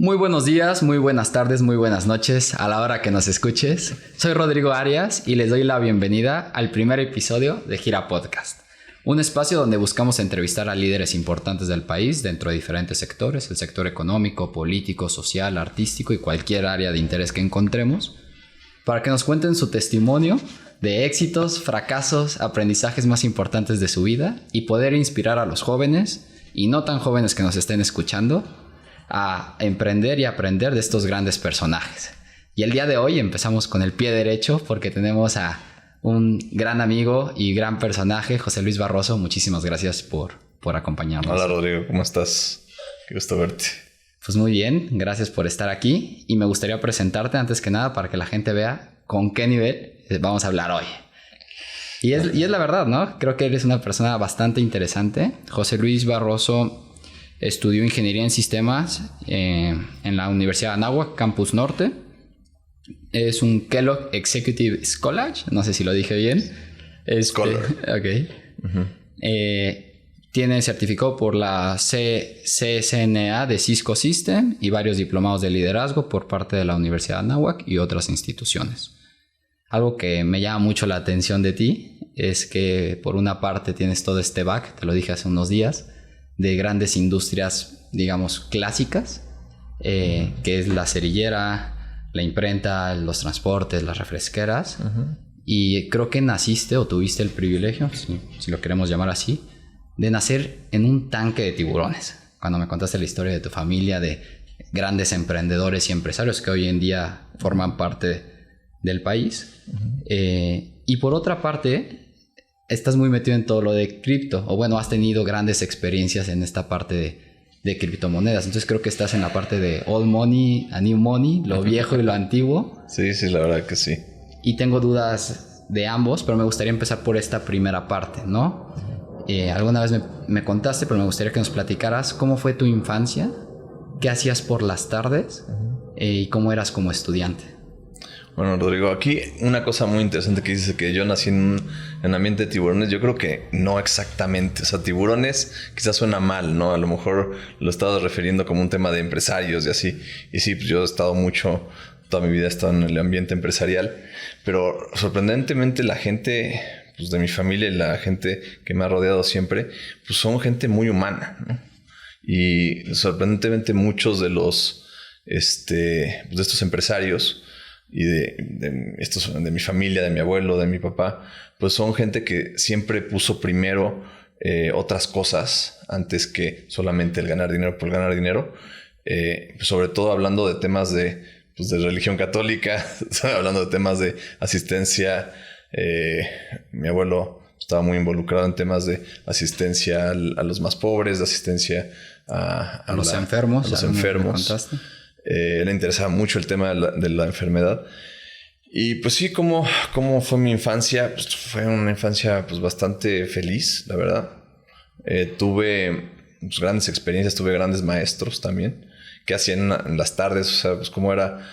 Muy buenos días, muy buenas tardes, muy buenas noches a la hora que nos escuches. Soy Rodrigo Arias y les doy la bienvenida al primer episodio de Gira Podcast, un espacio donde buscamos entrevistar a líderes importantes del país dentro de diferentes sectores, el sector económico, político, social, artístico y cualquier área de interés que encontremos, para que nos cuenten su testimonio de éxitos, fracasos, aprendizajes más importantes de su vida y poder inspirar a los jóvenes y no tan jóvenes que nos estén escuchando a emprender y aprender de estos grandes personajes. Y el día de hoy empezamos con el pie derecho porque tenemos a un gran amigo y gran personaje, José Luis Barroso. Muchísimas gracias por acompañarnos. Hola Rodrigo, ¿cómo estás? Qué gusto verte. Pues muy bien, gracias por estar aquí y me gustaría presentarte antes que nada para que la gente vea con qué nivel vamos a hablar hoy. Y es la verdad, ¿no? Creo que eres una persona bastante interesante. José Luis Barroso estudió Ingeniería en Sistemas en la Universidad de Anáhuac, Campus Norte. Es un Kellogg Executive Scholar, no sé si lo dije bien. Scholar. Ok. Uh-huh. Tiene certificado por la CCNA de Cisco System y varios diplomados de liderazgo por parte de la Universidad de Anáhuac y otras instituciones. Algo que me llama mucho la atención de ti es que por una parte tienes todo este back, te lo dije hace unos días, de grandes industrias, digamos, clásicas, que es la cerillera, la imprenta, los transportes, las refresqueras. Uh-huh. Y creo que naciste o tuviste el privilegio, si lo queremos llamar así, de nacer en un tanque de tiburones. Cuando me contaste la historia de tu familia, de grandes emprendedores y empresarios que hoy en día forman parte del país. Uh-huh. Y por otra parte, estás muy metido en todo lo de cripto, o bueno, has tenido grandes experiencias en esta parte de criptomonedas. Entonces creo que estás en la parte de old money a new money, lo viejo y lo antiguo. Sí, la verdad que sí. Y tengo dudas de ambos, pero me gustaría empezar por esta primera parte, ¿no? Alguna vez me contaste, pero me gustaría que nos platicaras cómo fue tu infancia, qué hacías por las tardes y cómo eras como estudiante. Bueno, Rodrigo, aquí una cosa muy interesante que dice que yo nací en ambiente de tiburones. Yo creo que no exactamente. O sea, tiburones quizás suena mal, ¿no? A lo mejor lo estabas refiriendo como un tema de empresarios y así. Y sí, pues yo he estado mucho, toda mi vida he estado en el ambiente empresarial. Pero sorprendentemente la gente, pues de mi familia y la gente que me ha rodeado siempre, pues son gente muy humana, ¿no? Y sorprendentemente muchos de los, de estos empresarios y de mi familia, de mi abuelo, de mi papá, pues son gente que siempre puso primero otras cosas antes que solamente el ganar dinero por ganar dinero. Pues sobre todo hablando de temas de religión católica, hablando de temas de asistencia. Mi abuelo estaba muy involucrado en temas de asistencia a los más pobres, de asistencia a los enfermos. A los enfermos. Le interesaba mucho el tema de la enfermedad. Y pues sí, ¿cómo fue mi infancia? Pues fue una infancia pues bastante feliz, la verdad. Tuve pues, grandes experiencias, tuve grandes maestros también, que hacían en las tardes, o sea, pues cómo era.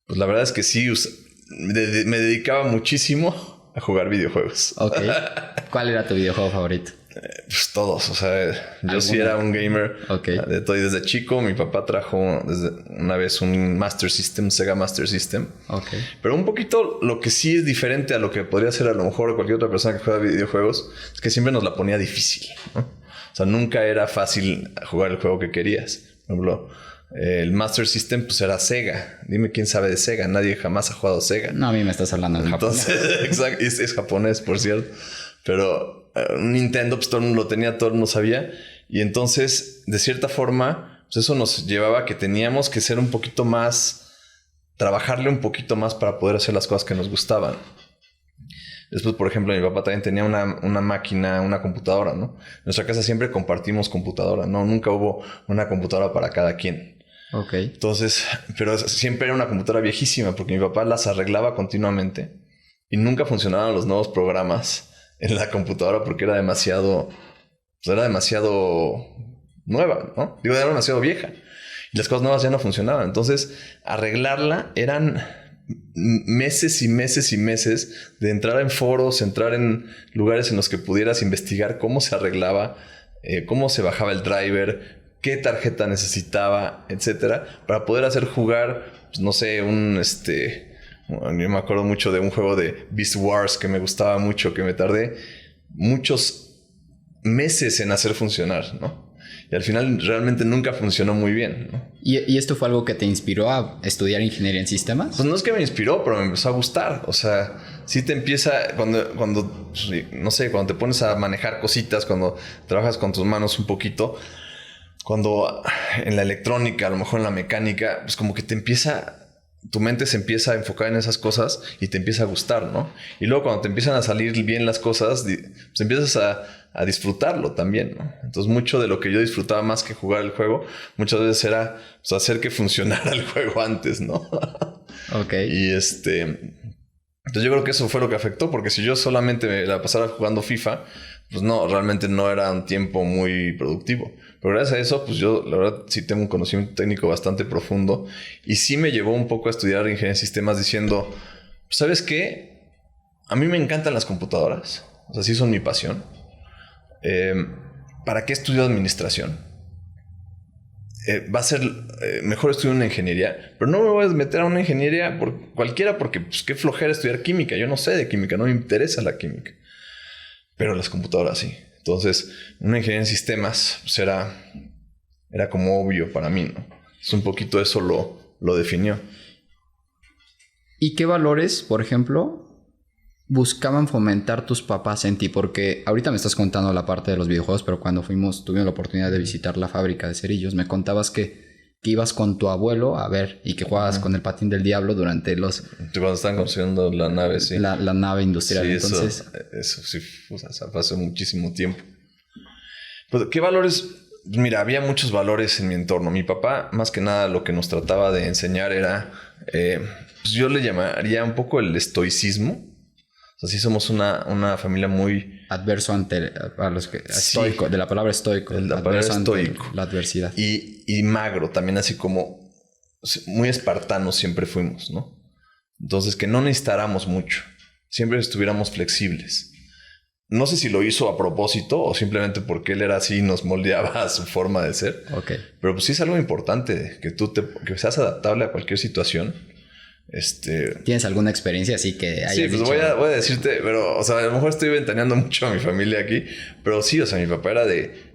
Pues la verdad es que sí, me dedicaba muchísimo a jugar videojuegos. Ok. ¿Cuál era tu videojuego favorito? Pues todos, o sea, yo sí era un gamer. Okay. Desde chico. Mi papá trajo una vez un Master System, Sega Master System. Okay. Pero un poquito lo que sí es diferente a lo que podría ser a lo mejor cualquier otra persona que juega videojuegos es que siempre nos la ponía difícil, ¿no? O sea, nunca era fácil jugar el juego que querías. Por ejemplo, el Master System pues era Sega. Dime quién sabe de Sega. Nadie jamás ha jugado Sega. No, a mí me estás hablando en japonés. Entonces, exacto, es japonés, por cierto. Pero un Nintendo, pues todo el mundo lo tenía, todo el mundo sabía. Y entonces, de cierta forma, pues eso nos llevaba a que teníamos que ser un poquito más, trabajarle un poquito más para poder hacer las cosas que nos gustaban. Después, por ejemplo, mi papá también tenía una máquina, una computadora, ¿no? En nuestra casa siempre compartimos computadora, ¿no? Nunca hubo una computadora para cada quien. Ok. Entonces, pero siempre era una computadora viejísima porque mi papá las arreglaba continuamente y nunca funcionaban los nuevos programas en la computadora porque era demasiado nueva, ¿no? Digo, era demasiado vieja. Y las cosas nuevas ya no funcionaban. Entonces, arreglarla eran meses y meses y meses de entrar en foros, entrar en lugares en los que pudieras investigar cómo se arreglaba, cómo se bajaba el driver, qué tarjeta necesitaba, etcétera, para poder hacer jugar, pues, no sé, yo me acuerdo mucho de un juego de Beast Wars que me gustaba mucho, que me tardé muchos meses en hacer funcionar, ¿no? Y al final realmente nunca funcionó muy bien, ¿no? ¿Y esto fue algo que te inspiró a estudiar ingeniería en sistemas? Pues no es que me inspiró, pero me empezó a gustar. O sea, sí te empieza... Cuando no sé, cuando te pones a manejar cositas, cuando trabajas con tus manos un poquito, cuando en la electrónica, a lo mejor en la mecánica, pues como que tu mente se empieza a enfocar en esas cosas y te empieza a gustar, ¿no? Y luego cuando te empiezan a salir bien las cosas, pues empiezas a disfrutarlo también, ¿no? Entonces mucho de lo que yo disfrutaba más que jugar el juego, muchas veces era, pues, hacer que funcionara el juego antes, ¿no? Ok. Y entonces yo creo que eso fue lo que afectó, porque si yo solamente me la pasara jugando FIFA, pues no, realmente no era un tiempo muy productivo. Pero gracias a eso, pues yo la verdad sí tengo un conocimiento técnico bastante profundo y sí me llevó un poco a estudiar ingeniería en sistemas diciendo, pues, ¿sabes qué? A mí me encantan las computadoras, o sea, sí son mi pasión. ¿Para qué estudio administración? Va a ser mejor estudiar una ingeniería, pero no me voy a meter a una ingeniería por cualquiera porque pues qué flojera estudiar química. Yo no sé de química, no me interesa la química. Pero las computadoras sí. Entonces, una ingeniería en sistemas pues era como obvio para mí, ¿no? Es un poquito eso lo definió. ¿Y qué valores, por ejemplo, buscaban fomentar tus papás en ti? Porque ahorita me estás contando la parte de los videojuegos, pero cuando tuvimos la oportunidad de visitar la fábrica de cerillos, me contabas que ibas con tu abuelo a ver y que jugabas con el patín del diablo durante Cuando estaban construyendo la nave, sí. La nave industrial. Sí, entonces, eso sí, o sea, fue hace muchísimo tiempo. Pues, ¿qué valores? Mira, había muchos valores en mi entorno. Mi papá, más que nada, lo que nos trataba de enseñar era, pues yo le llamaría un poco el estoicismo. O sea, sí somos una familia muy... adverso ante a los que... Estoico, sí, de la palabra estoico. De la palabra estoico. La adversidad. Y magro, también así como... muy espartanos siempre fuimos, ¿no? Entonces, que no necesitáramos mucho. Siempre estuviéramos flexibles. No sé si lo hizo a propósito o simplemente porque él era así y nos moldeaba a su forma de ser. Ok. Pero pues sí es algo importante, que seas adaptable a cualquier situación. ¿Tienes alguna experiencia así que hayas sí, pues dicho? voy a decirte, pero, o sea, a lo mejor estoy ventaneando mucho a mi familia aquí, pero sí, o sea, mi papá era de,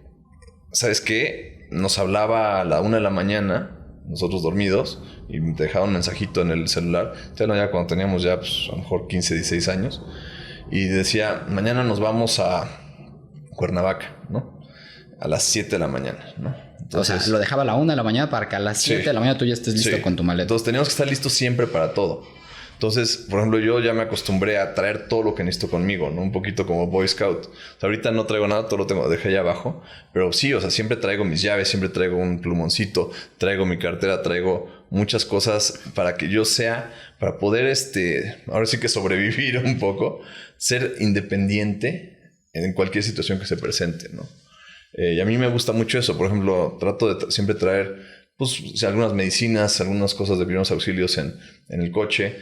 ¿sabes qué? Nos hablaba a la 1 de la mañana, nosotros dormidos, y te dejaba un mensajito en el celular, ya cuando teníamos ya, pues, a lo mejor 15, 16 años, y decía, mañana nos vamos a Cuernavaca, ¿no? A las 7 de la mañana, ¿no? Entonces, o sea, lo dejaba a la 1 de la mañana para que a las 7 de la mañana tú ya estés listo con tu maleta. Entonces teníamos que estar listos siempre para todo. Entonces, por ejemplo, yo ya me acostumbré a traer todo lo que necesito conmigo, ¿no? Un poquito como Boy Scout. O sea, ahorita no traigo nada, todo lo dejé allá abajo. Pero sí, o sea, siempre traigo mis llaves, siempre traigo un plumoncito, traigo mi cartera, traigo muchas cosas para que yo para poder, ahora sí que sobrevivir un poco, ser independiente en cualquier situación que se presente, ¿no? Y a mí me gusta mucho eso. Por ejemplo, trato de siempre traer pues, algunas medicinas, algunas cosas de primeros auxilios en el coche.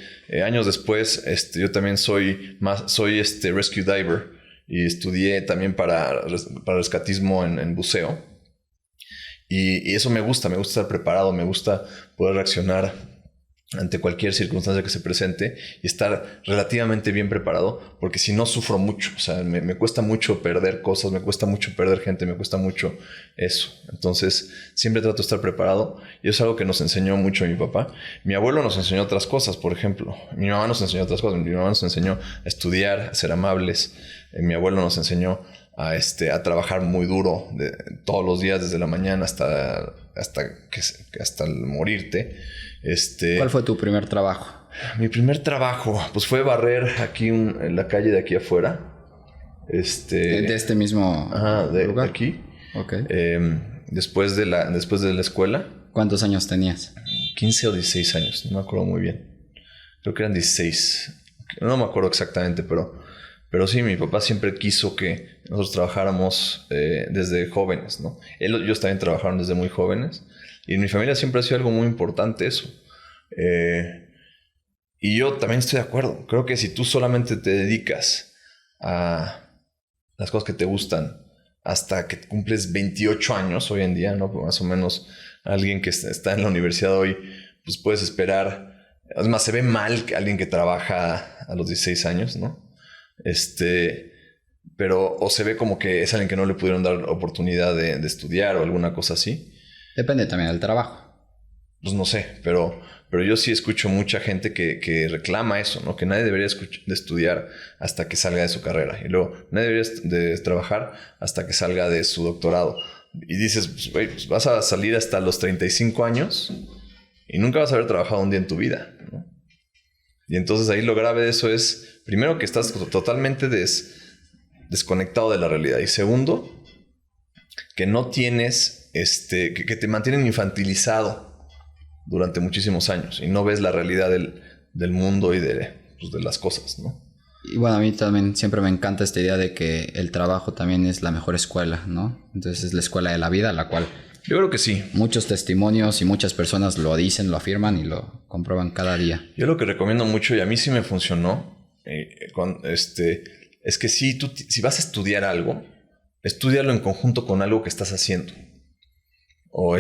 Años después, yo también soy rescue diver y estudié también para rescatismo en buceo. Y eso me gusta estar preparado, me gusta poder reaccionar ante cualquier circunstancia que se presente y estar relativamente bien preparado, porque si no sufro mucho, o sea, me cuesta mucho perder cosas, me cuesta mucho perder gente, me cuesta mucho eso. Entonces, siempre trato de estar preparado y eso es algo que nos enseñó mucho mi papá. Mi abuelo nos enseñó otras cosas, por ejemplo. Mi mamá nos enseñó otras cosas. Mi mamá nos enseñó a estudiar, a ser amables. Mi abuelo nos enseñó a trabajar muy duro todos los días, desde la mañana hasta el morirte. ¿Cuál fue tu primer trabajo? Mi primer trabajo, pues fue barrer aquí en la calle de aquí afuera. ¿De este mismo lugar? De aquí. Ok. Después de la escuela. ¿Cuántos años tenías? 15 o 16 años, no me acuerdo muy bien. Creo que eran 16. No me acuerdo exactamente, pero sí, mi papá siempre quiso que nosotros trabajáramos desde jóvenes, ¿no? Ellos también trabajaron desde muy jóvenes. Y en mi familia siempre ha sido algo muy importante eso. Y yo también estoy de acuerdo. Creo que si tú solamente te dedicas a las cosas que te gustan, hasta que cumples 28 años hoy en día, ¿no? Pues más o menos alguien que está en la universidad hoy, pues puedes esperar. Es más, se ve mal que alguien que trabaja a los 16 años, ¿no? Pero o se ve como que es alguien que no le pudieron dar oportunidad de estudiar o alguna cosa así. Depende también del trabajo. Pues no sé, pero yo sí escucho mucha gente que reclama eso, ¿no? Que nadie debería de estudiar hasta que salga de su carrera. Y luego, nadie debería de trabajar hasta que salga de su doctorado. Y dices, pues, güey, pues vas a salir hasta los 35 años y nunca vas a haber trabajado un día en tu vida, ¿no? Y entonces ahí lo grave de eso es, primero, que estás totalmente desconectado de la realidad. Y segundo, que no tienes, que te mantienen infantilizado durante muchísimos años y no ves la realidad del mundo y de las cosas, ¿no? Y bueno, a mí también siempre me encanta esta idea de que el trabajo también es la mejor escuela, ¿no? Entonces es la escuela de la vida, la cual... Yo creo que sí. Muchos testimonios y muchas personas lo dicen, lo afirman y lo comprueban cada día. Yo lo que recomiendo mucho, y a mí sí me funcionó, es que si vas a estudiar algo, estúdialo en conjunto con algo que estás haciendo. O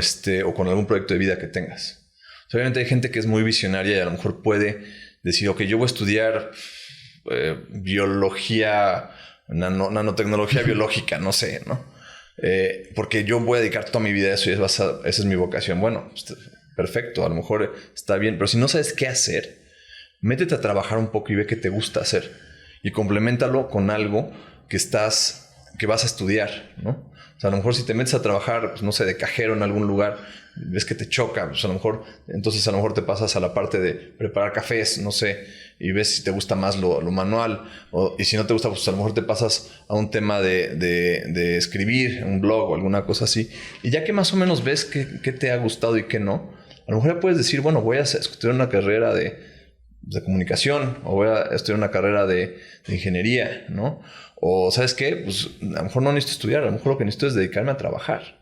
con algún proyecto de vida que tengas. O sea, obviamente hay gente que es muy visionaria y a lo mejor puede decir, ok, yo voy a estudiar biología, nanotecnología biológica, no sé, ¿no? Porque yo voy a dedicar toda mi vida a eso y esa es mi vocación. Bueno, perfecto, a lo mejor está bien, pero si no sabes qué hacer, métete a trabajar un poco y ve qué te gusta hacer. Y compleméntalo con algo que vas a estudiar, ¿no? O sea, a lo mejor si te metes a trabajar, pues no sé, de cajero en algún lugar, ves que te choca, pues a lo mejor te pasas a la parte de preparar cafés, no sé, y ves si te gusta más lo manual, y si no te gusta, pues a lo mejor te pasas a un tema de escribir, un blog o alguna cosa así. Y ya que más o menos ves qué te ha gustado y qué no, a lo mejor ya puedes decir, bueno, voy a estudiar una carrera de comunicación, o voy a estudiar una carrera de ingeniería, ¿no? O, ¿sabes qué? Pues a lo mejor no necesito estudiar, a lo mejor lo que necesito es dedicarme a trabajar.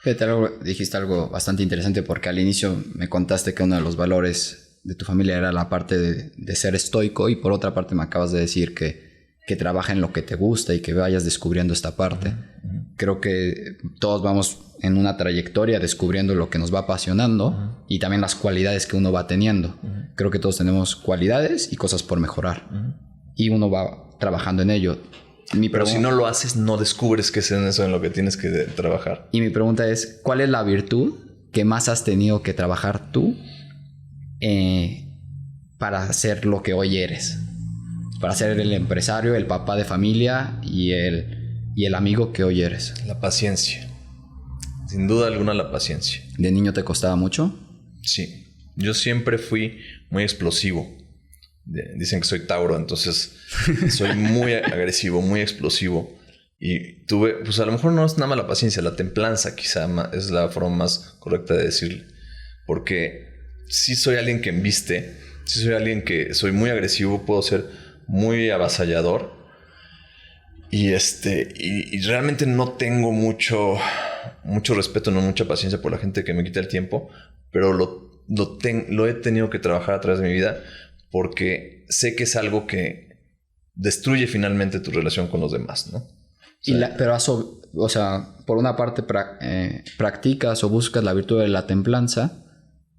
Fíjate, dijiste algo bastante interesante porque al inicio me contaste que uno de los valores de tu familia era la parte de ser estoico y por otra parte me acabas de decir que trabaja en lo que te gusta y que vayas descubriendo esta parte. Creo que todos vamos en una trayectoria descubriendo lo que nos va apasionando y también las cualidades que uno va teniendo. Creo que todos tenemos cualidades y cosas por mejorar y uno va trabajando en ello. Pero si no lo haces, no descubres qué es en eso en lo que tienes que trabajar. Y mi pregunta es, ¿cuál es la virtud que más has tenido que trabajar tú para ser lo que hoy eres? Para ser el empresario, el papá de familia y el amigo que hoy eres. La paciencia. Sin duda alguna, la paciencia. ¿De niño te costaba mucho? Sí. Yo siempre fui muy explosivo. Dicen que soy Tauro, entonces soy muy agresivo, muy explosivo. Y tuve, pues a lo mejor no es nada más la paciencia, la templanza quizá es la forma más correcta de decirle. Porque sí soy alguien que embiste, sí soy alguien que soy muy agresivo, puedo ser muy avasallador. Y realmente no tengo mucho respeto, no mucha paciencia por la gente que me quita el tiempo, pero lo he tenido que trabajar a través de mi vida porque sé que es algo que destruye finalmente tu relación con los demás, ¿no? O sea, por una parte practicas o buscas la virtud de la templanza,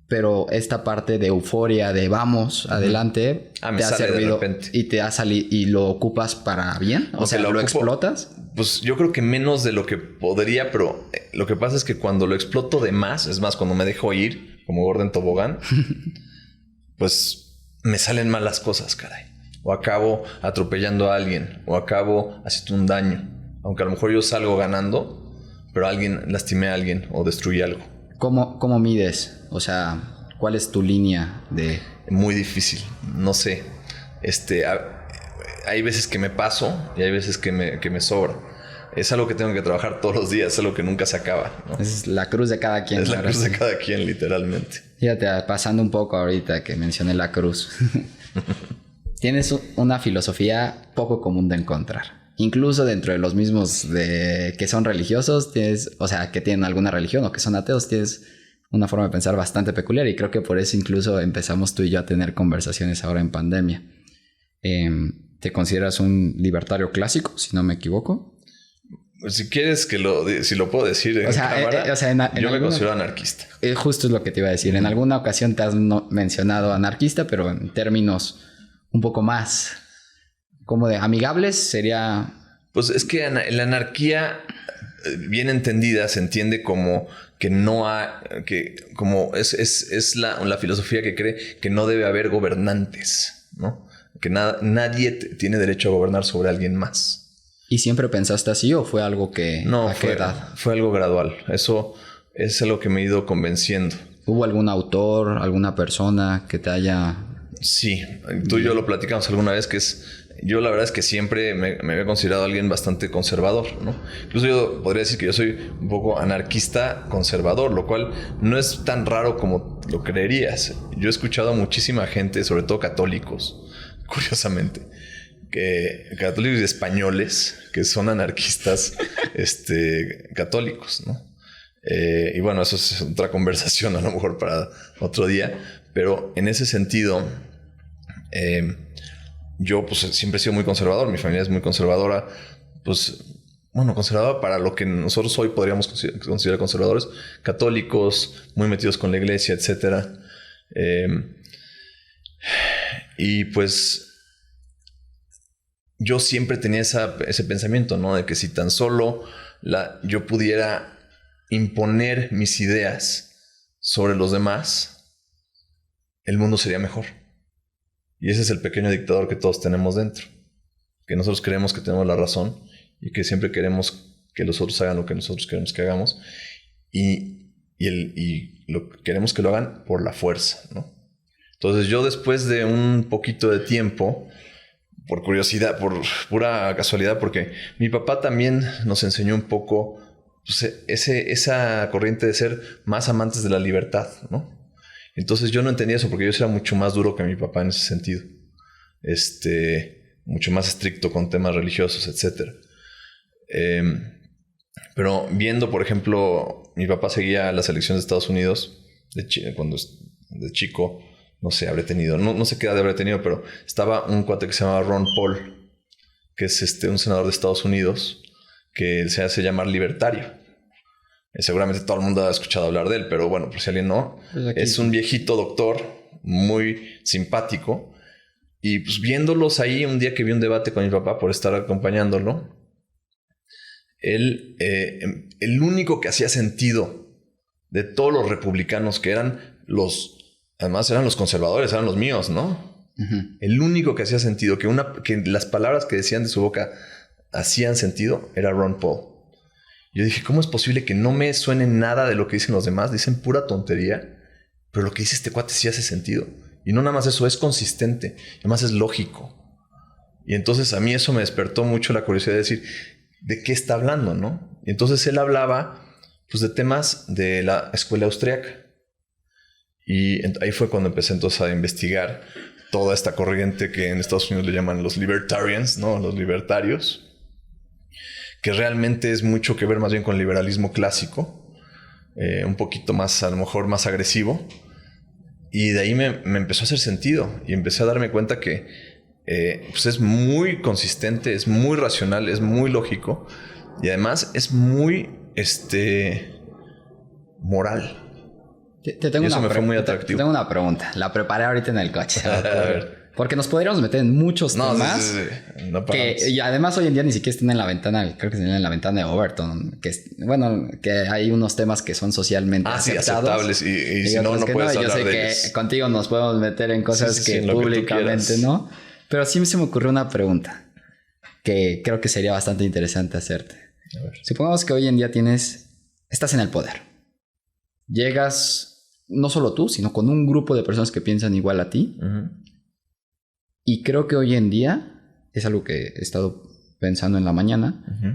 pero esta parte de euforia, de vamos, adelante, te ha servido y te ha salido y lo ocupas para bien. O sea, ¿lo explotas? Pues yo creo que menos de lo que podría, pero lo que pasa es que cuando lo exploto de más, es más, cuando me dejo ir, como gordo en tobogán, pues me salen mal las cosas, caray. O acabo atropellando a alguien, o acabo haciendo un daño. Aunque a lo mejor yo salgo ganando, pero lastimé a alguien o destruí algo. ¿Cómo mides? O sea, ¿cuál es tu línea de...? Muy difícil, no sé. Hay veces que me paso y hay veces que me sobra. Es algo que tengo que trabajar todos los días, es algo que nunca se acaba, ¿no? Es la cruz de cada quien. Es la cruz de cada quien, literalmente. Fíjate, pasando un poco ahorita que mencioné la cruz. Tienes una filosofía poco común de encontrar. Incluso dentro de los mismos que son religiosos, o sea, que tienen alguna religión o que son ateos, tienes una forma de pensar bastante peculiar y creo que por eso incluso empezamos tú y yo a tener conversaciones ahora en pandemia. ¿Te consideras un libertario clásico, si no me equivoco? Si quieres si lo puedo decir en cámara, yo me considero anarquista. Justo es lo que te iba a decir. En alguna ocasión te has mencionado anarquista, pero en términos un poco más como de amigables sería... Pues es que la anarquía, bien entendida, se entiende como que no hay... como es la filosofía que cree que no debe haber gobernantes, ¿no? Que nadie tiene derecho a gobernar sobre alguien más. ¿Y siempre pensaste así o fue algo que... No, fue algo gradual. Eso es algo que me he ido convenciendo. ¿Hubo algún autor, alguna persona que te haya...? Sí, tú y yo lo platicamos alguna vez, yo la verdad es que siempre me había considerado alguien bastante conservador, ¿no? Incluso yo podría decir que yo soy un poco anarquista conservador, lo cual no es tan raro como lo creerías. Yo he escuchado a muchísima gente, sobre todo católicos, curiosamente, católicos y españoles que son anarquistas católicos, ¿no? Y bueno, eso es otra conversación a lo mejor para otro día, pero en ese sentido yo pues siempre he sido muy conservador, mi familia es muy conservadora, pues bueno, conservadora para lo que nosotros hoy podríamos considerar conservadores, católicos, muy metidos con la iglesia, etcétera. Y pues yo siempre tenía ese pensamiento, ¿no? De que si tan solo yo pudiera imponer mis ideas sobre los demás, el mundo sería mejor. Y ese es el pequeño dictador que todos tenemos dentro. Que nosotros creemos que tenemos la razón y que siempre queremos que los otros hagan lo que nosotros queremos que hagamos. Y queremos que lo hagan por la fuerza, ¿no? Entonces yo, después de un poquito de tiempo, por curiosidad, por pura casualidad, porque mi papá también nos enseñó un poco pues, esa corriente de ser más amantes de la libertad, ¿no? Entonces yo no entendía eso porque yo era mucho más duro que mi papá en ese sentido. Mucho más estricto con temas religiosos, etc. Pero viendo, por ejemplo, mi papá seguía las elecciones de Estados Unidos cuando de chico. No sé, no sé qué edad habría tenido, pero estaba un cuate que se llamaba Ron Paul, que es un senador de Estados Unidos, que se hace llamar libertario. Seguramente todo el mundo ha escuchado hablar de él, pero bueno, por si alguien no, es un viejito doctor muy simpático. Y pues viéndolos ahí, un día que vi un debate con mi papá por estar acompañándolo, él, el único que hacía sentido de todos los republicanos, que además eran los conservadores, eran los míos, ¿no? Uh-huh. El único que hacía sentido, que las palabras que decían de su boca hacían sentido, era Ron Paul. Yo dije, ¿cómo es posible que no me suene nada de lo que dicen los demás? Dicen pura tontería, pero lo que dice este cuate sí hace sentido. Y no nada más eso, es consistente, además es lógico. Y entonces a mí eso me despertó mucho la curiosidad de decir, ¿de qué está hablando, no? Y entonces él hablaba pues de temas de la escuela austriaca. Y ahí fue cuando empecé entonces a investigar toda esta corriente que en Estados Unidos le llaman los libertarians, ¿no? Los libertarios, que realmente es mucho que ver más bien con el liberalismo clásico, un poquito más, a lo mejor más agresivo. Y de ahí me empezó a hacer sentido y empecé a darme cuenta que pues es muy consistente, es muy racional, es muy lógico y además es muy moral. Fue muy atractivo. Tengo una pregunta. La preparé ahorita en el coche. A ver. Porque nos podríamos meter en muchos temas. Sí. No y además hoy en día ni siquiera están en la ventana. Creo que están en la ventana de Overton. Que hay unos temas que son socialmente aceptados. Sí, aceptables. Y si no puedes hablar de ellos. Yo sé que contigo nos podemos meter en cosas que públicamente no. Pero sí se me ocurrió una pregunta que creo que sería bastante interesante hacerte. A ver. Supongamos que hoy en día estás en el poder. Llegas, no solo tú, sino con un grupo de personas que piensan igual a ti. Uh-huh. Y creo que hoy en día, es algo que he estado pensando en la mañana, uh-huh.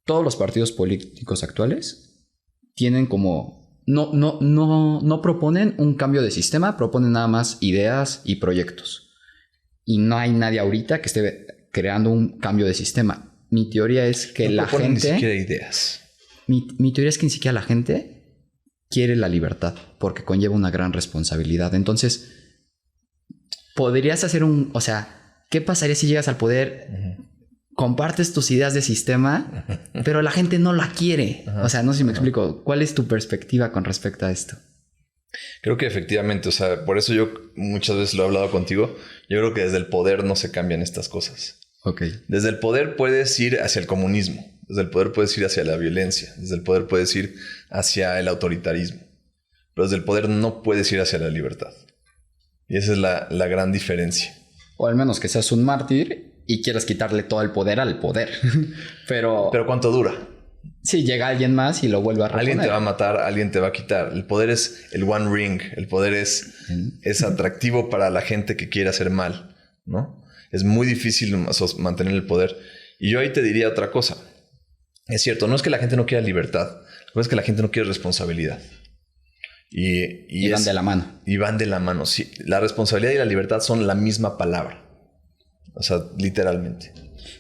Todos los partidos políticos actuales tienen como... No proponen un cambio de sistema, proponen nada más ideas y proyectos. Y no hay nadie ahorita que esté creando un cambio de sistema. Mi teoría es que la gente... ni siquiera ideas. Mi teoría es que ni siquiera la gente quiere la libertad, porque conlleva una gran responsabilidad. Entonces, podrías hacer o sea, ¿qué pasaría si llegas al poder? Uh-huh. compartes tus ideas de sistema, pero la gente no la quiere. O sea, no sé si me explico. ¿Cuál es tu perspectiva con respecto a esto? Creo que efectivamente, o sea, por eso yo muchas veces lo he hablado contigo. Yo creo que desde el poder no se cambian estas cosas. Ok. Desde el poder puedes ir hacia el comunismo. Desde el poder puedes ir hacia la violencia. Desde el poder puedes ir hacia el autoritarismo. Pero desde el poder no puedes ir hacia la libertad. Y esa es la gran diferencia. O al menos que seas un mártir y quieras quitarle todo el poder al poder. Pero ¿cuánto dura? Sí, llega alguien más y lo vuelve a reponer. Alguien te va a matar, alguien te va a quitar. El poder es el one ring. El poder es atractivo para la gente que quiere hacer mal, ¿no? Es muy difícil mantener el poder. Y yo ahí te diría otra cosa. Es cierto, no es que la gente no quiera libertad. Lo que es que la gente no quiere responsabilidad. Y van de la mano. Y van de la mano, sí. La responsabilidad y la libertad son la misma palabra. O sea, literalmente.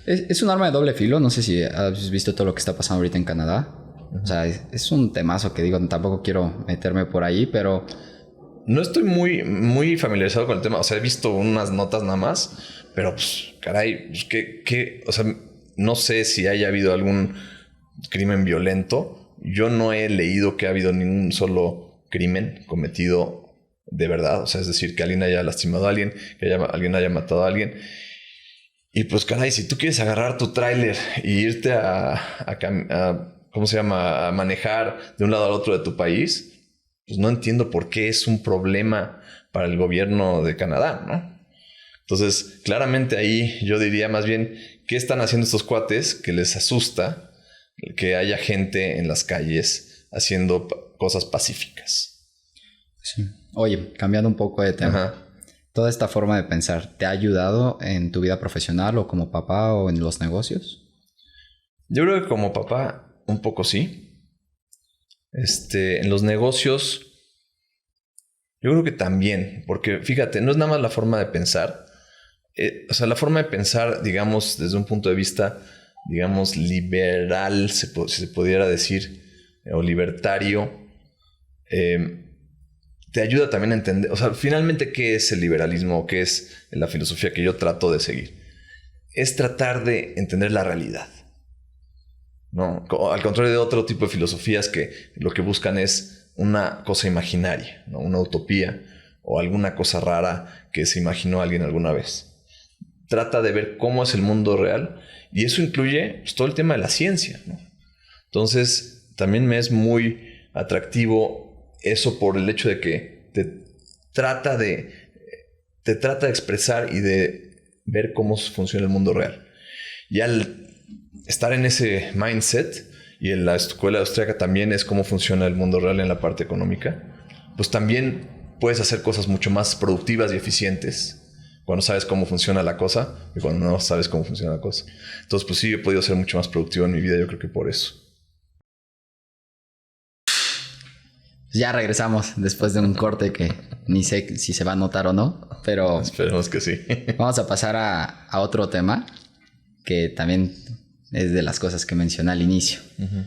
Es un arma de doble filo. No sé si has visto todo lo que está pasando ahorita en Canadá. O sea, es un temazo que digo, tampoco quiero meterme por ahí, pero... No estoy muy familiarizado con el tema. O sea, he visto unas notas nada más. Pero, pues, caray, pues, ¿qué? O sea, no sé si haya habido algún crimen violento. Yo no he leído que ha habido ningún solo crimen cometido de verdad. O sea, es decir, que alguien haya lastimado a alguien, que alguien haya matado a alguien. Y pues, caray, si tú quieres agarrar tu tráiler y irte ¿cómo se llama? A manejar de un lado al otro de tu país, pues no entiendo por qué es un problema para el gobierno de Canadá, ¿no? Entonces, claramente ahí yo diría más bien, ¿qué están haciendo estos cuates que les asusta que haya gente en las calles haciendo cosas pacíficas? Sí. Oye, cambiando un poco de tema. Ajá. ¿Toda esta forma de pensar te ha ayudado en tu vida profesional o como papá o en los negocios? Yo creo que como papá un poco sí. En los negocios yo creo que también, porque fíjate, no es nada más la forma de pensar. O sea, la forma de pensar, digamos, desde un punto de vista, digamos, liberal, si se pudiera decir, o libertario, te ayuda también a entender, o sea, finalmente, ¿qué es el liberalismo? ¿Qué es la filosofía que yo trato de seguir? Es tratar de entender la realidad, ¿no? Al contrario de otro tipo de filosofías que lo que buscan es una cosa imaginaria, ¿no? Una utopía o alguna cosa rara que se imaginó alguien alguna vez. Trata de ver cómo es el mundo real y eso incluye pues, todo el tema de la ciencia, ¿no? Entonces, también me es muy atractivo eso por el hecho de que te trata de expresar y de ver cómo funciona el mundo real. Y al estar en ese mindset, y en la escuela austríaca también es cómo funciona el mundo real en la parte económica, pues también puedes hacer cosas mucho más productivas y eficientes cuando sabes cómo funciona la cosa y cuando no sabes cómo funciona la cosa. Entonces, pues sí, he podido ser mucho más productivo en mi vida, yo creo que por eso. Ya regresamos después de un corte que ni sé si se va a notar o no, pero... Esperemos que sí. Vamos a pasar a otro tema que también es de las cosas que mencioné al inicio. Uh-huh.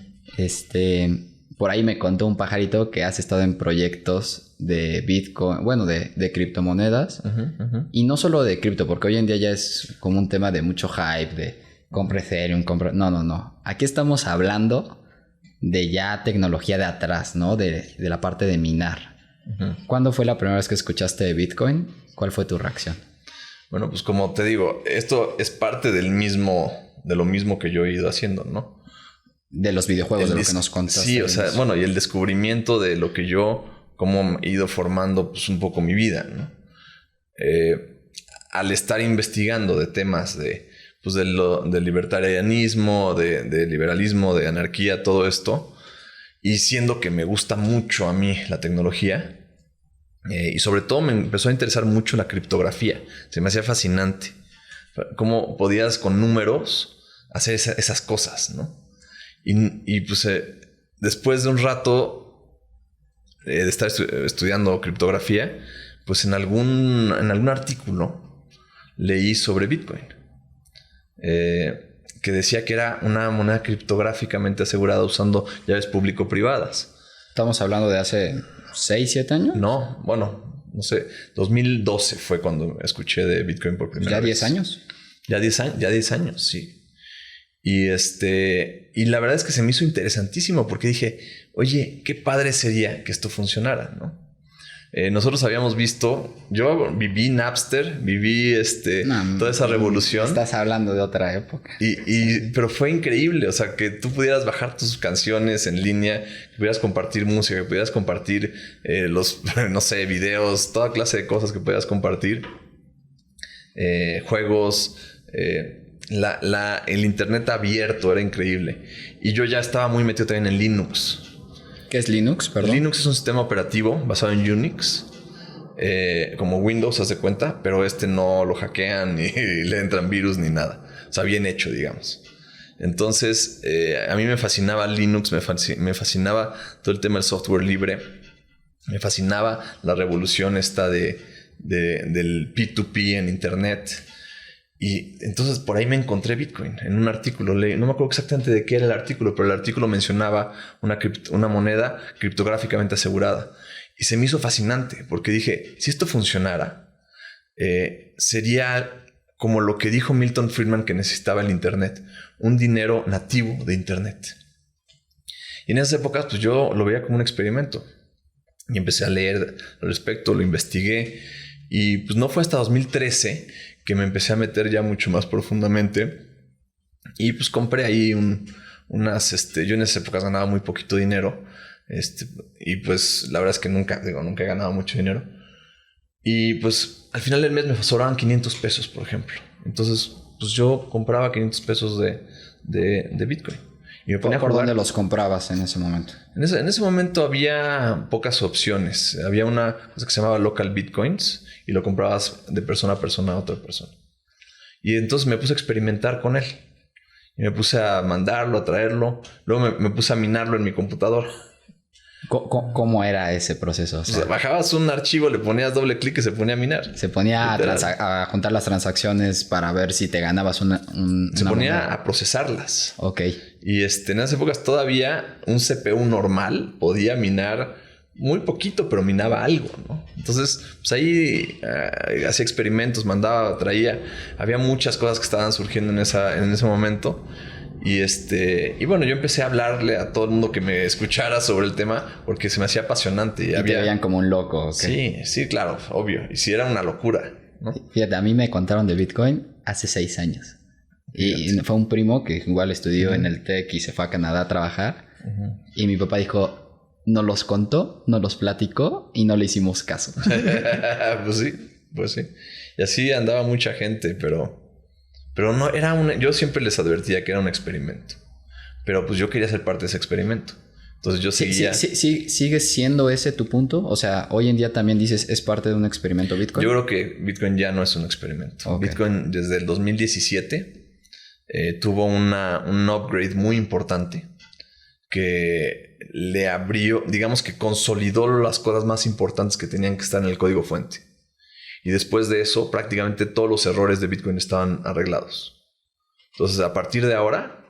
Por ahí me contó un pajarito que has estado en proyectos de Bitcoin, bueno, de criptomonedas. Uh-huh, uh-huh. Y no solo de cripto, porque hoy en día ya es como un tema de mucho hype, de compra Ethereum, No. Aquí estamos hablando de ya tecnología de atrás, ¿no? De la parte de minar. Uh-huh. ¿Cuándo fue la primera vez que escuchaste de Bitcoin? ¿Cuál fue tu reacción? Bueno, pues como te digo, esto es parte de lo mismo que yo he ido haciendo, ¿no? De los videojuegos, de lo que nos contaste. Sí, o sea, bueno, y el descubrimiento de lo que cómo he ido formando pues un poco mi vida, ¿no? Al estar investigando de temas del libertarianismo, de liberalismo, de anarquía, todo esto, y siendo que me gusta mucho a mí la tecnología, y sobre todo me empezó a interesar mucho la criptografía. Se me hacía fascinante cómo podías con números hacer esas cosas, ¿no? Y pues después de un rato de estar estudiando criptografía, pues en algún artículo leí sobre Bitcoin. Que decía que era una moneda criptográficamente asegurada usando llaves público-privadas. ¿Estamos hablando de hace 6, 7 años? No, bueno, no sé. 2012 fue cuando escuché de Bitcoin por primera vez. ¿Ya 10 años? Ya 10 años, sí. Y la verdad es que se me hizo interesantísimo porque dije, oye, qué padre sería que esto funcionara, ¿no? Nosotros habíamos visto, yo viví Napster, viví toda esa revolución. Estás hablando de otra época. Pero fue increíble, o sea, que tú pudieras bajar tus canciones en línea, que pudieras compartir música, que pudieras compartir no sé, videos, toda clase de cosas que pudieras compartir, juegos, el internet abierto era increíble. Y yo ya estaba muy metido también en Linux. ¿Qué es Linux? Perdón. Linux es un sistema operativo basado en Unix, como Windows, haz de cuenta, pero no lo hackean ni le entran virus ni nada. O sea, bien hecho, digamos. Entonces, a mí me fascinaba Linux, me fascinaba todo el tema del software libre, me fascinaba la revolución esta del P2P en Internet. Y entonces por ahí me encontré Bitcoin en un artículo. No me acuerdo exactamente de qué era el artículo, pero el artículo mencionaba una moneda criptográficamente asegurada. Y se me hizo fascinante porque dije, si esto funcionara, sería como lo que dijo Milton Friedman que necesitaba el Internet. Un dinero nativo de Internet. Y en esas épocas pues yo lo veía como un experimento. Y empecé a leer al respecto, lo investigué. Y pues no fue hasta 2013 que me empecé a meter ya mucho más profundamente. Y pues compré ahí yo en esas épocas ganaba muy poquito dinero. Y pues la verdad es que nunca he ganado mucho dinero. Y pues al final del mes me sobraban 500 pesos, por ejemplo. Entonces pues yo compraba 500 pesos de Bitcoin. Y me ponía ¿Por dónde los comprabas en ese momento? En ese momento había pocas opciones. Había una cosa que se llamaba Local Bitcoins y lo comprabas de persona a persona a otra persona. Y entonces me puse a experimentar con él. Y me puse a mandarlo, a traerlo. Luego me puse a minarlo en mi computador. ¿Cómo era ese proceso? O sea, bajabas un archivo, le ponías doble clic y se ponía a minar. Se ponía a juntar las transacciones para ver si te ganabas una ponía moneda. A procesarlas. Ok. Y en esas épocas todavía un CPU normal podía minar muy poquito, pero minaba algo, ¿no? Entonces, pues ahí hacía experimentos, traía. Había muchas cosas que estaban surgiendo en ese momento. Y bueno, yo empecé a hablarle a todo el mundo que me escuchara sobre el tema porque se me hacía apasionante. Y te veían como un loco. Okay. Sí, claro, obvio. Y sí, era una locura, ¿no? Fíjate, a mí me contaron de Bitcoin hace 6 años. Y fue un primo que igual estudió en el TEC y se fue a Canadá a trabajar. Y mi papá dijo, nos los contó, nos los platicó y no le hicimos caso. Pues sí. Y así andaba mucha gente, pero no era yo siempre les advertía que era un experimento. Pero pues yo quería ser parte de ese experimento. Entonces yo seguía... ¿Sigue siendo ese tu punto? O sea, hoy en día también dices, ¿es parte de un experimento Bitcoin? Yo creo que Bitcoin ya no es un experimento. Okay. Bitcoin desde el 2017 tuvo un upgrade muy importante que le abrió, digamos que consolidó las cosas más importantes que tenían que estar en el código fuente. Y después de eso, prácticamente todos los errores de Bitcoin estaban arreglados. Entonces, a partir de ahora,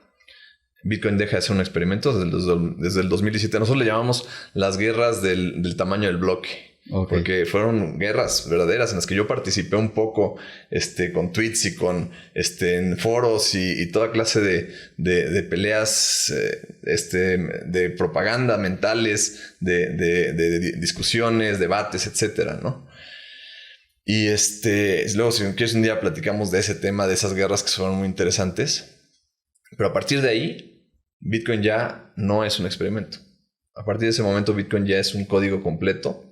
Bitcoin deja de ser un experimento desde el 2017. Nosotros le llamamos las guerras del tamaño del bloque. Okay. Porque fueron guerras verdaderas en las que yo participé un poco con tweets y con en foros y toda clase de peleas de propaganda mentales, de discusiones, debates, etcétera, ¿no? Y luego si quieres un día platicamos de ese tema, de esas guerras que fueron muy interesantes. Pero a partir de ahí, Bitcoin ya no es un experimento. A partir de ese momento, Bitcoin ya es un código completo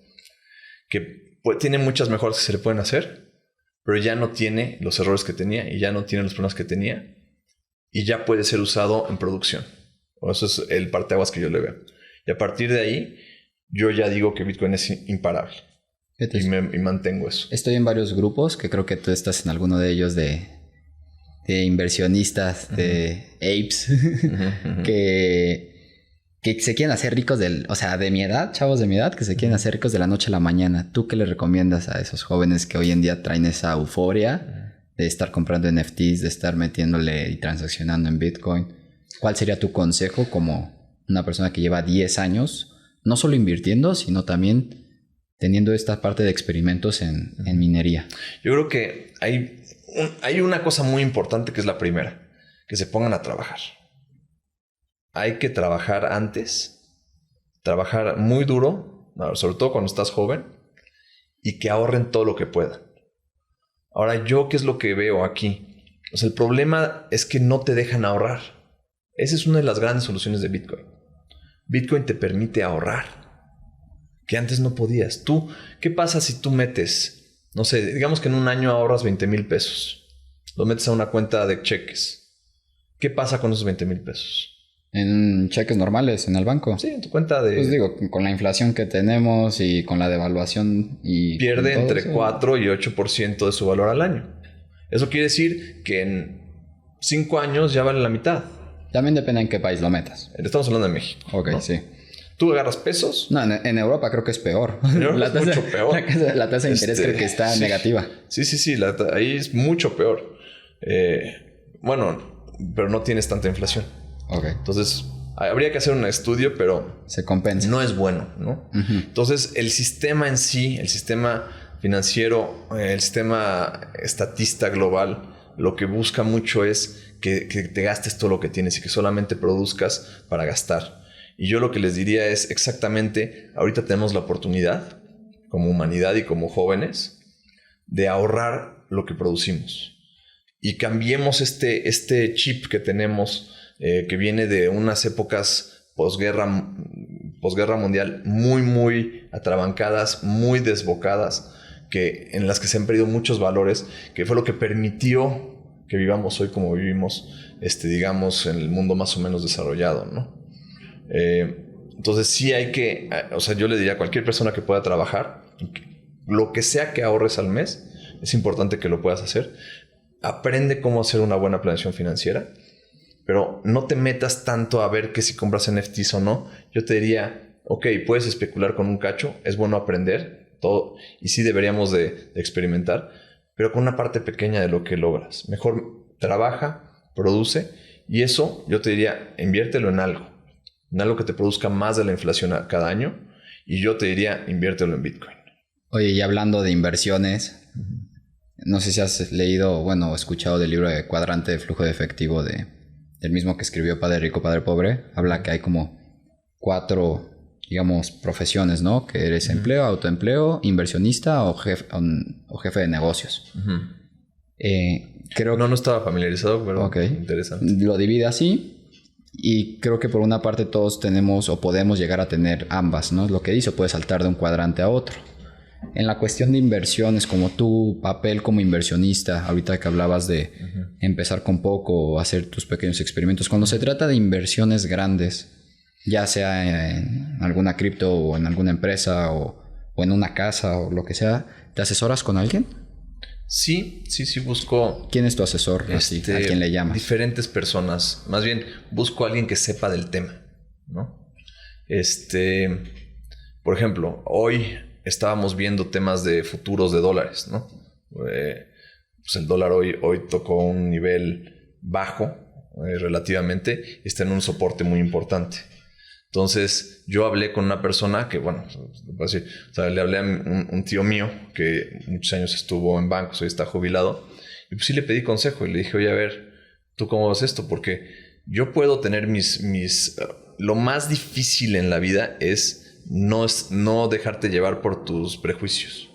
que tiene muchas mejoras que se le pueden hacer, pero ya no tiene los errores que tenía y ya no tiene los problemas que tenía y ya puede ser usado en producción. Eso es el parteaguas que yo le veo. Y a partir de ahí, yo ya digo que Bitcoin es imparable. Y mantengo eso. Estoy en varios grupos, que creo que tú estás en alguno de ellos de inversionistas, de apes, que se quieren hacer ricos de mi edad, chavos de mi edad, que se quieren hacer ricos de la noche a la mañana. ¿Tú qué le recomiendas a esos jóvenes que hoy en día traen esa euforia de estar comprando NFTs, de estar metiéndole y transaccionando en Bitcoin? ¿Cuál sería tu consejo como una persona que lleva 10 años, no solo invirtiendo, sino también teniendo esta parte de experimentos en minería? Yo creo que hay una cosa muy importante que es la primera, que se pongan a trabajar. Hay que trabajar antes, trabajar muy duro, sobre todo cuando estás joven, y que ahorren todo lo que puedan. Ahora, ¿yo qué es lo que veo aquí? Pues el problema es que no te dejan ahorrar. Esa es una de las grandes soluciones de Bitcoin. Bitcoin te permite ahorrar, que antes no podías. ¿Qué pasa si tú metes, no sé, digamos que en un año ahorras 20,000 pesos? Lo metes a una cuenta de cheques. ¿Qué pasa con esos 20,000 pesos? En cheques normales, en el banco. Sí, en tu cuenta de... Pues digo, con la inflación que tenemos y con la devaluación y... pierde todo entre eso. 4 y 8% de su valor al año. Eso quiere decir que en 5 años ya vale la mitad. También depende en qué país lo metas. Estamos hablando de México. Ok, ¿no? sí. Tú agarras pesos. No, en Europa creo que es peor. En Europa es mucho peor. La tasa de interés creo que está negativa. Sí. Ahí es mucho peor. Bueno, pero no tienes tanta inflación. Ok. Entonces, habría que hacer un estudio, pero... se compensa. No es bueno, ¿no? Uh-huh. Entonces, el sistema en sí, el sistema financiero, el sistema estatista global, lo que busca mucho es que te gastes todo lo que tienes y que solamente produzcas para gastar. Y yo lo que les diría es exactamente, ahorita tenemos la oportunidad, como humanidad y como jóvenes, de ahorrar lo que producimos. Y cambiemos este chip que tenemos, que viene de unas épocas posguerra mundial muy, muy atrabancadas, muy desbocadas, en las que se han perdido muchos valores, que fue lo que permitió que vivamos hoy como vivimos, digamos, en el mundo más o menos desarrollado, ¿no? Entonces sí hay que, o sea, yo le diría a cualquier persona que pueda trabajar, lo que sea que ahorres al mes, es importante que lo puedas hacer. Aprende cómo hacer una buena planeación financiera, pero no te metas tanto a ver que si compras NFTs o no. Yo te diría, ok, puedes especular con un cacho, es bueno aprender todo, y sí deberíamos de experimentar, pero con una parte pequeña de lo que logras. Mejor trabaja, produce, y eso yo te diría, inviértelo en algo que te produzca más de la inflación cada año, y yo te diría, inviértelo en Bitcoin. Oye, y hablando de inversiones, no sé si has leído, bueno, o escuchado del libro de Cuadrante de Flujo de Efectivo del mismo que escribió Padre Rico, Padre Pobre. Habla que hay como 4, digamos, profesiones, ¿no? Que eres empleo, autoempleo, inversionista o jefe de negocios. Creo No estaba familiarizado, pero okay. Interesante. Lo divide así. Y creo que por una parte todos tenemos o podemos llegar a tener ambas, ¿no? Es lo que dice, puedes saltar de un cuadrante a otro. En la cuestión de inversiones, como tu papel como inversionista, ahorita que hablabas de empezar con poco o hacer tus pequeños experimentos, cuando se trata de inversiones grandes, ya sea en alguna cripto o en alguna empresa o en una casa o lo que sea, ¿te asesoras con alguien? Sí, busco... ¿Quién es tu asesor? Así, ¿a quién le llamas? Diferentes personas. Más bien, busco a alguien que sepa del tema, ¿no? Por ejemplo, hoy estábamos viendo temas de futuros de dólares, ¿no? Pues el dólar hoy tocó un nivel bajo, relativamente, y está en un soporte muy importante. Entonces, yo hablé con una persona que, bueno, o sea, le hablé a un tío mío que muchos años estuvo en bancos, hoy está jubilado, y pues sí le pedí consejo y le dije, oye, a ver, ¿tú cómo ves esto? Porque yo puedo tener lo más difícil en la vida es no dejarte llevar por tus prejuicios.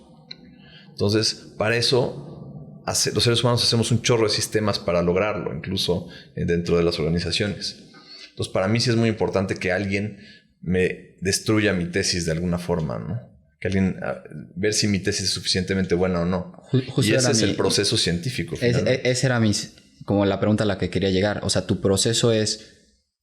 Entonces, para eso, los seres humanos hacemos un chorro de sistemas para lograrlo, incluso dentro de las organizaciones. Entonces, para mí sí es muy importante que alguien me destruya mi tesis de alguna forma, ¿no? Que alguien... ver si mi tesis es suficientemente buena o no. Y ese es el proceso científico. Esa era como la pregunta a la que quería llegar. O sea, tu proceso es...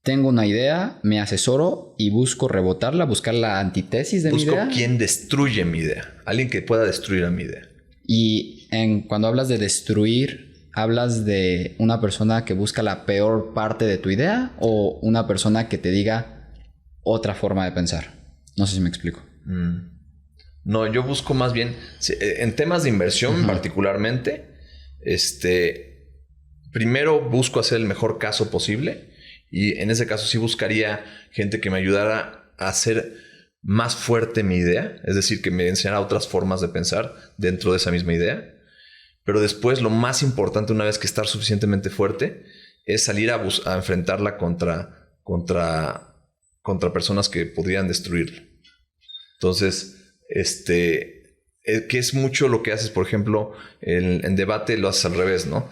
Tengo una idea, me asesoro y busco rebotarla, buscar la antítesis de mi idea. Busco quien destruye mi idea. Alguien que pueda destruir a mi idea. Y cuando hablas de destruir... ¿Hablas de una persona que busca la peor parte de tu idea o una persona que te diga otra forma de pensar? No sé si me explico. No, yo busco más bien... En temas de inversión particularmente, primero busco hacer el mejor caso posible y en ese caso sí buscaría gente que me ayudara a hacer más fuerte mi idea, es decir, que me enseñara otras formas de pensar dentro de esa misma idea. Pero después lo más importante, una vez que estar suficientemente fuerte, es salir a enfrentarla contra personas que podrían destruirla. Entonces, que es mucho lo que haces, por ejemplo, en debate lo haces al revés, ¿no?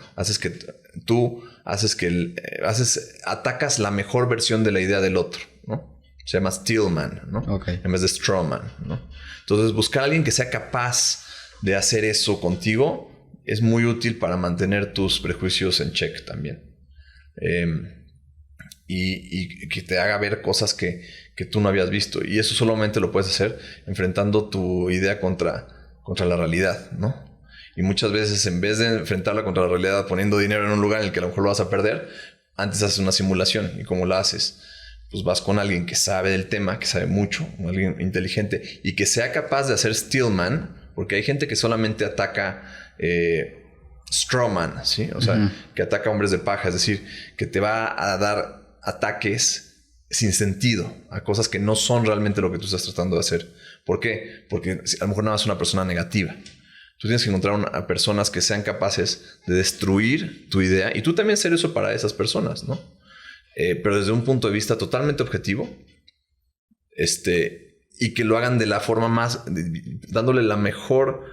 Atacas la mejor versión de la idea del otro, ¿no? Se llama Steelman, ¿no? Okay. En vez de Strawman, ¿no? Entonces, buscar a alguien que sea capaz de hacer eso contigo es muy útil para mantener tus prejuicios en check también. Y que te haga ver cosas que tú no habías visto. Y eso solamente lo puedes hacer enfrentando tu idea contra la realidad, ¿no? Y muchas veces, en vez de enfrentarla contra la realidad poniendo dinero en un lugar en el que a lo mejor lo vas a perder, antes haces una simulación. ¿Y cómo la haces? Pues vas con alguien que sabe del tema, que sabe mucho, alguien inteligente y que sea capaz de hacer Steelman, porque hay gente que solamente ataca Strawman, ¿sí? O sea, que ataca hombres de paja, es decir, que te va a dar ataques sin sentido a cosas que no son realmente lo que tú estás tratando de hacer. ¿Por qué? Porque a lo mejor nada más es una persona negativa. Tú tienes que encontrar a personas que sean capaces de destruir tu idea y tú también ser eso para esas personas, ¿no? Pero desde un punto de vista totalmente objetivo, y que lo hagan de la forma más, dándole la mejor,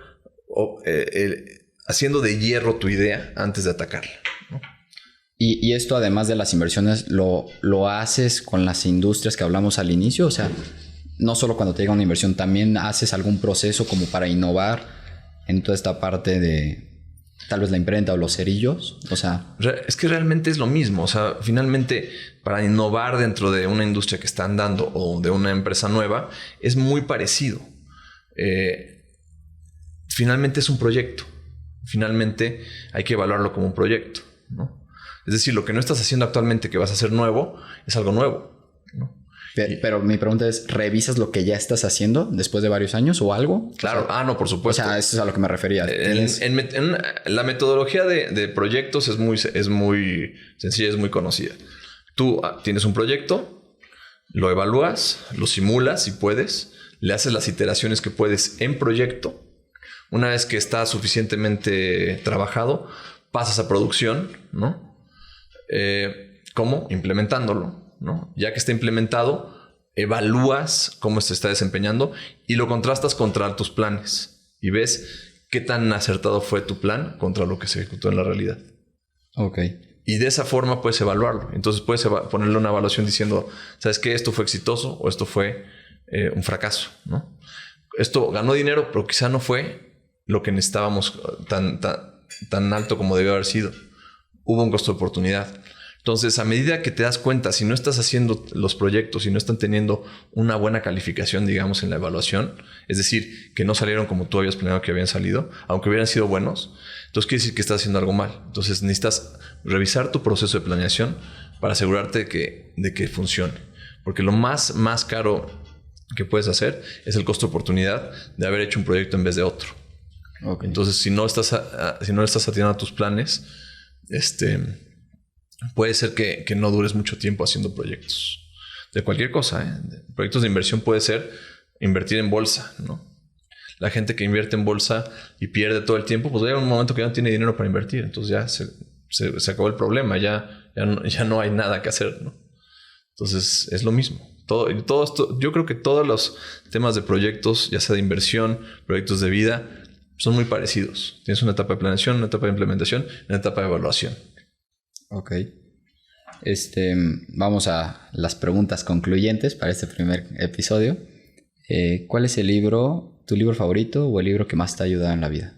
haciendo de hierro tu idea antes de atacarla, ¿no? Y esto, además de las inversiones, lo haces con las industrias que hablamos al inicio. O sea, no solo cuando te llega una inversión, también haces algún proceso como para innovar en toda esta parte de tal vez la imprenta o los cerillos. O sea, es que realmente es lo mismo. O sea, finalmente, para innovar dentro de una industria que está andando o de una empresa nueva, es muy parecido. Finalmente es un proyecto. Finalmente hay que evaluarlo como un proyecto, ¿no? Es decir, lo que no estás haciendo actualmente que vas a hacer nuevo es algo nuevo, ¿no? Pero mi pregunta es, ¿revisas lo que ya estás haciendo después de varios años o algo? Claro, o sea, no, por supuesto. O sea, eso es a lo que me refería. En la metodología de proyectos es muy sencilla, es muy conocida. Tú tienes un proyecto, lo evalúas, lo simulas si puedes, le haces las iteraciones que puedes en proyecto. Una vez que está suficientemente trabajado, pasas a producción, ¿no? ¿Cómo? Implementándolo, ¿no? Ya que está implementado, evalúas cómo se está desempeñando y lo contrastas contra tus planes y ves qué tan acertado fue tu plan contra lo que se ejecutó en la realidad. Ok. Y de esa forma puedes evaluarlo. Entonces puedes ponerle una evaluación diciendo, ¿sabes qué? Esto fue exitoso o esto fue un fracaso, ¿no? Esto ganó dinero, pero quizá no fue lo que necesitábamos tan alto como debió haber sido. Hubo un costo de oportunidad. Entonces, a medida que te das cuenta, si no estás haciendo los proyectos y no están teniendo una buena calificación, digamos, en la evaluación, es decir, que no salieron como tú habías planeado que habían salido, aunque hubieran sido buenos, entonces quiere decir que estás haciendo algo mal. Entonces, necesitas revisar tu proceso de planeación para asegurarte de que funcione. Porque lo más caro que puedes hacer es el costo de oportunidad de haber hecho un proyecto en vez de otro. Okay. Entonces, si no estás atinando a tus planes, puede ser que no dures mucho tiempo haciendo proyectos. De cualquier cosa, ¿eh? Proyectos de inversión puede ser invertir en bolsa, ¿no? La gente que invierte en bolsa y pierde todo el tiempo, pues llega un momento que ya no tiene dinero para invertir. Entonces ya se acabó el problema. Ya no hay nada que hacer, ¿no? Entonces es lo mismo. Todo esto, yo creo que todos los temas de proyectos, ya sea de inversión, proyectos de vida, son muy parecidos. Tienes una etapa de planeación, una etapa de implementación, una etapa de evaluación. Ok. Vamos a las preguntas concluyentes para este primer episodio. ¿Cuál es tu libro favorito o el libro que más te ha ayudado en la vida?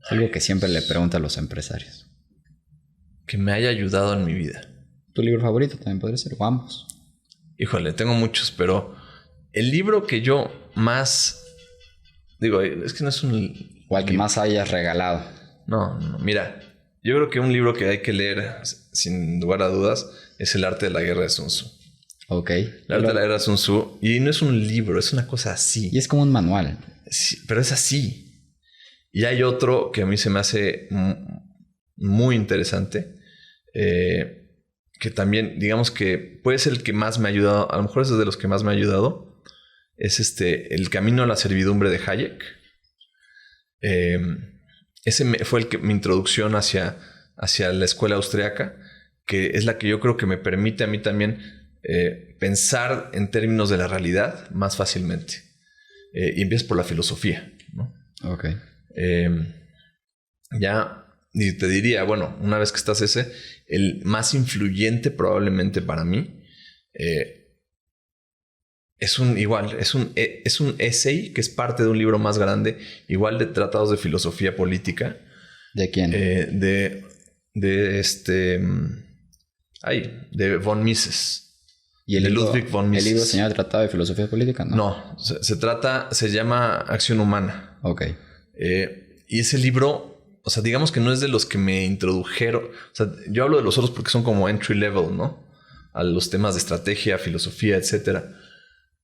Algo que siempre le pregunto a los empresarios. Que me haya ayudado en mi vida. ¿Tu libro favorito también podría ser? O ambos. Híjole, tengo muchos, pero el libro que yo más... Digo, es que no es un... O al que más hayas regalado. No, mira... Yo creo que un libro que hay que leer, sin lugar a dudas, es El arte de la guerra de Sun Tzu. Ok. El arte de la guerra de Sun Tzu. Y no es un libro, es una cosa así. Y es como un manual. Sí, pero es así. Y hay otro que a mí se me hace muy interesante. Que también, digamos que puede ser el que más me ha ayudado. A lo mejor es de los que más me ha ayudado. Es El camino a la servidumbre de Hayek. Ese fue mi introducción hacia la escuela austriaca. que es la que yo creo que me permite a mí también pensar en términos de la realidad más fácilmente. Y empiezas por la filosofía, ¿no? Ok. Ya, y te diría, bueno, una vez que estás el más influyente probablemente para mí es un essay que es parte de un libro más grande, igual de tratados de filosofía política. ¿De quién? De von Mises. ¿Y el de libro, Ludwig von Mises. ¿El libro señala tratado de filosofía política? No, se llama Acción Humana. Ok. Y ese libro, o sea, digamos que no es de los que me introdujeron. O sea, yo hablo de los otros porque son como entry level, ¿no? A los temas de estrategia, filosofía, etcétera.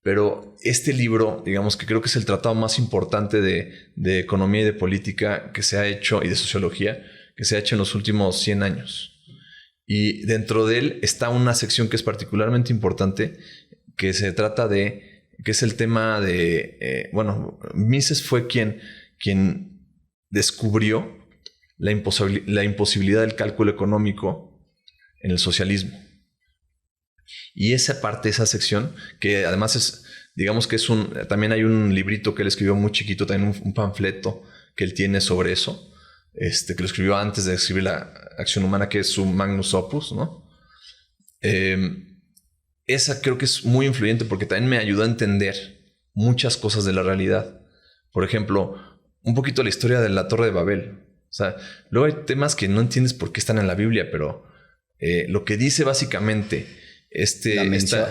Pero este libro, digamos que creo que es el tratado más importante de economía y de política que se ha hecho, y de sociología, que se ha hecho en los últimos 100 años. Y dentro de él está una sección que es particularmente importante, que se trata que es el tema de, Mises fue quien descubrió la imposibilidad del cálculo económico en el socialismo. Y esa parte, esa sección, que además digamos que también hay un librito que él escribió muy chiquito, también un panfleto que él tiene sobre eso, que lo escribió antes de escribir la Acción Humana, que es su magnus opus, ¿no? Esa creo que es muy influyente porque también me ayudó a entender muchas cosas de la realidad. Por ejemplo, un poquito la historia de la Torre de Babel. O sea, luego hay temas que no entiendes por qué están en la Biblia, pero lo que dice básicamente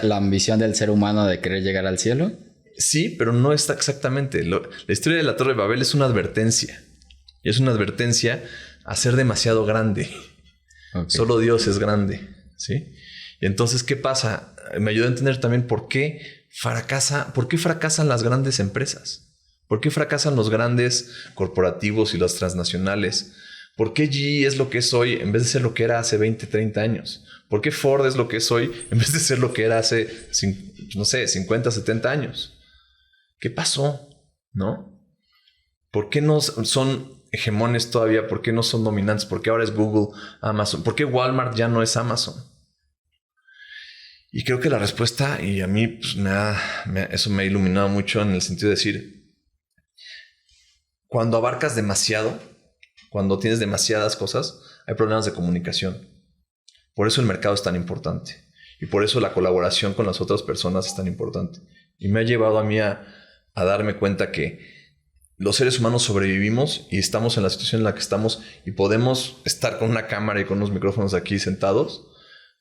la ambición del ser humano de querer llegar al cielo. Sí, pero no está exactamente. La historia de la Torre de Babel es una advertencia. Y es una advertencia a ser demasiado grande. Okay. Solo Dios es grande, ¿sí? Y entonces, ¿qué pasa? Me ayuda a entender también por qué fracasan las grandes empresas. ¿Por qué fracasan los grandes corporativos y los transnacionales? ¿Por qué GE es lo que es hoy en vez de ser lo que era hace 20, 30 años? ¿Por qué Ford es lo que es hoy en vez de ser lo que era hace, 50, 70 años? ¿Qué pasó? ¿No? ¿Por qué no son hegemones todavía? ¿Por qué no son dominantes? ¿Por qué ahora es Google, Amazon? ¿Por qué Walmart ya no es Amazon? Y creo que la respuesta, y a mí pues, eso me ha iluminado mucho en el sentido de decir, cuando abarcas demasiado, cuando tienes demasiadas cosas, hay problemas de comunicación. Por eso el mercado es tan importante. Y por eso la colaboración con las otras personas es tan importante. Y me ha llevado a mí a darme cuenta que los seres humanos sobrevivimos y estamos en la situación en la que estamos y podemos estar con una cámara y con unos micrófonos aquí sentados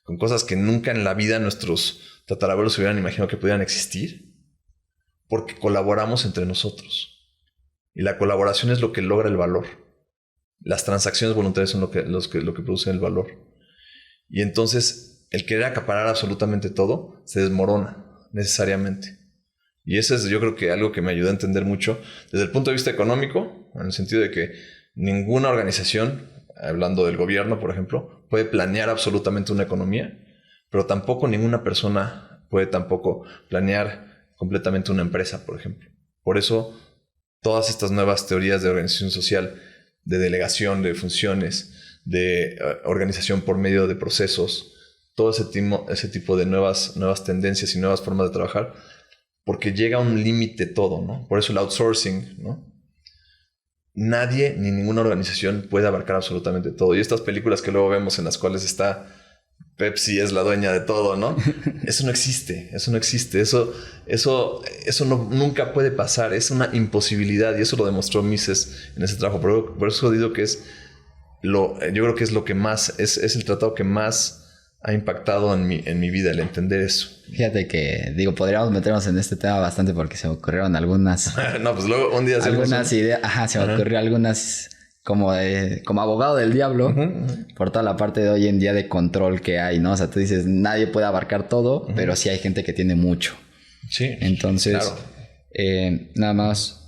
con cosas que nunca en la vida nuestros tatarabuelos se hubieran imaginado que pudieran existir porque colaboramos entre nosotros. Y la colaboración es lo que logra el valor. Las transacciones voluntarias son lo que producen el valor. Y entonces el querer acaparar absolutamente todo se desmorona necesariamente. Y eso es, yo creo que algo que me ayuda a entender mucho desde el punto de vista económico, en el sentido de que ninguna organización, hablando del gobierno, por ejemplo, puede planear absolutamente una economía, pero tampoco ninguna persona puede tampoco planear completamente una empresa, por ejemplo. Por eso, todas estas nuevas teorías de organización social, de delegación, de funciones, de organización por medio de procesos, todo ese tipo de nuevas tendencias y nuevas formas de trabajar, porque llega a un límite todo, ¿no? Por eso el outsourcing, ¿no? Nadie ni ninguna organización puede abarcar absolutamente todo. Y estas películas que luego vemos en las cuales está Pepsi es la dueña de todo, ¿no? Eso no existe. Eso nunca puede pasar. Es una imposibilidad y eso lo demostró Mises en ese trabajo. Por eso digo que yo creo que es lo que más, es el tratado que más ha impactado en mi vida, el entender eso. Fíjate que, podríamos meternos en este tema bastante porque se me ocurrieron algunas... No, pues luego un día hacemos algunas ideas. Ajá, se me ocurrió algunas como abogado del diablo, por toda la parte de hoy en día de control que hay, ¿no? O sea, tú dices, nadie puede abarcar todo, pero sí hay gente que tiene mucho. Sí. Entonces, claro. Nada más...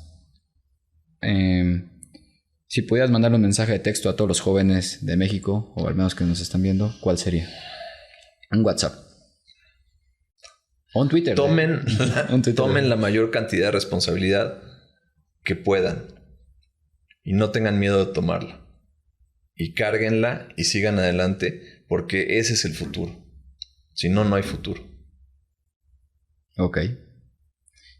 si pudieras mandarle un mensaje de texto a todos los jóvenes de México, o al menos que nos están viendo, ¿cuál sería? Un WhatsApp. O un Twitter. Tomen la mayor cantidad de responsabilidad que puedan. Y no tengan miedo de tomarla. Y cárguenla y sigan adelante porque ese es el futuro. Si no, no hay futuro. Ok.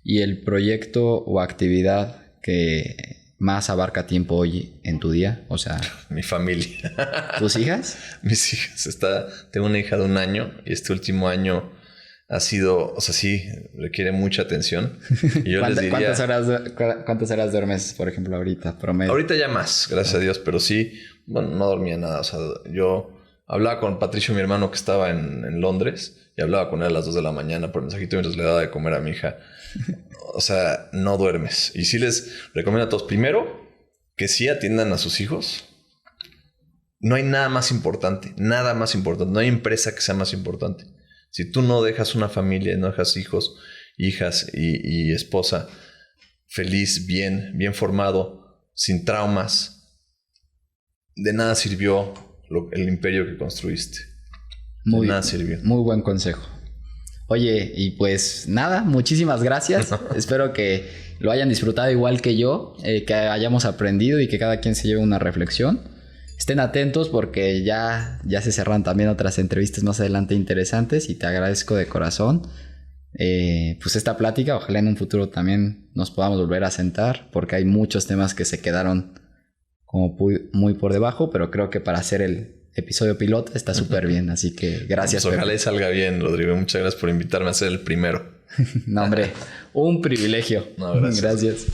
¿Y el proyecto o actividad que más abarca tiempo hoy en tu día? O sea... Mi familia. ¿Tus hijas? Mis hijas. Tengo una hija de 1 año y este último año ha sido... O sea, sí, requiere mucha atención. Y yo les diría... ¿Cuántas horas duermes, por ejemplo, ahorita, promedio? Ahorita ya más, gracias a Dios. Pero sí, bueno, no dormía nada. O sea, yo hablaba con Patricio, mi hermano, que estaba en Londres. Y hablaba con él a las 2 de la mañana por mensajito mientras le daba de comer a mi hija. O sea, no duermes. Y sí les recomiendo a todos. Primero, que sí atiendan a sus hijos. No hay nada más importante. Nada más importante. No hay empresa que sea más importante. Si tú no dejas una familia, no dejas hijos, hijas y esposa feliz, bien formado, sin traumas, de nada sirvió el imperio que construiste. De nada sirvió. Muy buen consejo. Oye, y pues nada, muchísimas gracias. Espero que lo hayan disfrutado igual que yo, que hayamos aprendido y que cada quien se lleve una reflexión. Estén atentos porque ya se cerran también otras entrevistas más adelante interesantes y te agradezco de corazón pues esta plática. Ojalá en un futuro también nos podamos volver a sentar porque hay muchos temas que se quedaron como muy por debajo, pero creo que para hacer el episodio piloto está súper bien, así que gracias. Pues ojalá y salga bien, Rodrigo. Muchas gracias por invitarme a ser el primero. No, hombre, un privilegio. No, gracias. Gracias.